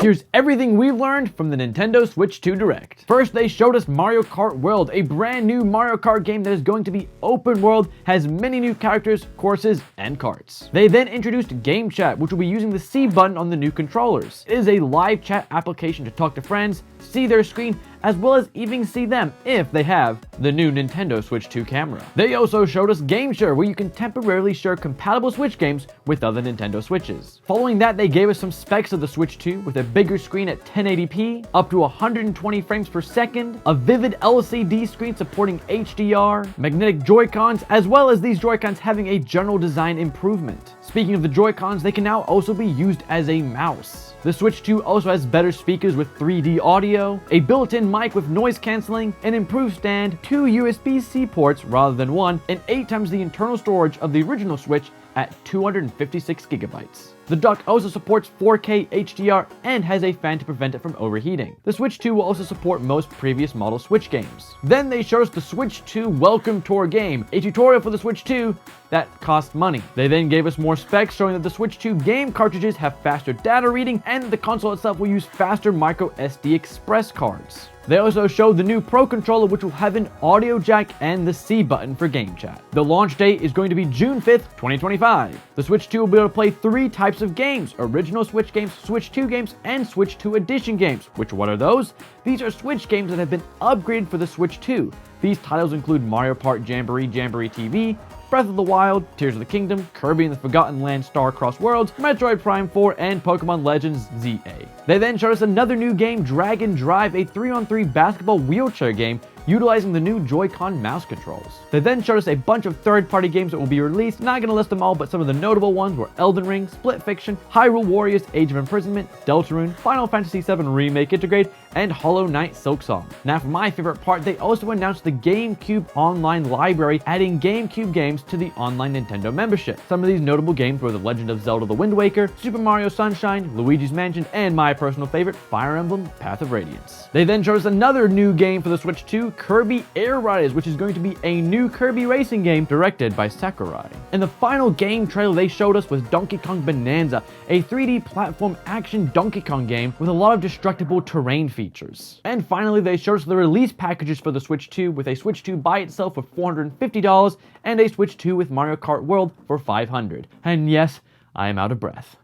Here's everything we've learned from the Nintendo Switch 2 Direct. First, they showed us Mario Kart World, a brand new Mario Kart game that is going to be open world, has many new characters, courses, and carts. They then introduced Game Chat, which will be using the C button on the new controllers. It is a live chat application to talk to friends, see their screen, as well as even see them if they have the new Nintendo Switch 2 camera. They also showed us Game Share, where you can temporarily share compatible Switch games with other Nintendo Switches. Following that, they gave us some specs of the Switch 2 with a bigger screen at 1080p, up to 120 frames per second, a vivid LCD screen supporting HDR, magnetic Joy-Cons, as well as these Joy-Cons having a general design improvement. Speaking of the Joy-Cons, they can now also be used as a mouse. The Switch 2 also has better speakers with 3D audio, a built-in mic with noise cancelling, an improved stand, 2 USB-C ports rather than 1, and 8 times the internal storage of the original Switch at 256 gigabytes. The dock also supports 4K HDR and has a fan to prevent it from overheating. The Switch 2 will also support most previous model Switch games. Then they showed us the Switch 2 Welcome Tour game, a tutorial for the Switch 2 that cost money. They then gave us more specs showing that the Switch 2 game cartridges have faster data reading and that the console itself will use faster micro SD express cards. They also showed the new Pro Controller, which will have an audio jack and the C button for Game Chat. The launch date is going to be June 5th, 2025. The Switch 2 will be able to play 3 types of games: original Switch games, Switch 2 games, and Switch 2 Edition games. What are those? These are Switch games that have been upgraded for the Switch 2. These titles include Mario Party Jamboree, Jamboree TV, Breath of the Wild, Tears of the Kingdom, Kirby and the Forgotten Land Star-Crossed Worlds, Metroid Prime 4, and Pokemon Legends ZA. They then showed us another new game, Dragon Drive, a 3-on-3 basketball wheelchair game utilizing the new Joy-Con mouse controls. They then showed us a bunch of third-party games that will be released. Not gonna list them all, but some of the notable ones were Elden Ring, Split Fiction, Hyrule Warriors, Age of Imprisonment, Deltarune, Final Fantasy VII Remake Intergrade, and Hollow Knight Silksong. Now for my favorite part, they also announced the GameCube Online Library, adding GameCube games to the online Nintendo membership. Some of these notable games were The Legend of Zelda: The Wind Waker, Super Mario Sunshine, Luigi's Mansion, and my personal favorite, Fire Emblem Path of Radiance. They then showed us another new game for the Switch 2, Kirby Air Riders, which is going to be a new Kirby racing game directed by Sakurai. And the final game trailer they showed us was Donkey Kong Bonanza, a 3D platform action Donkey Kong game with a lot of destructible terrain features. And finally, they showed us the release packages for the Switch 2, with a Switch 2 by itself for $450 and a Switch 2 with Mario Kart World for $500. And yes, I am out of breath.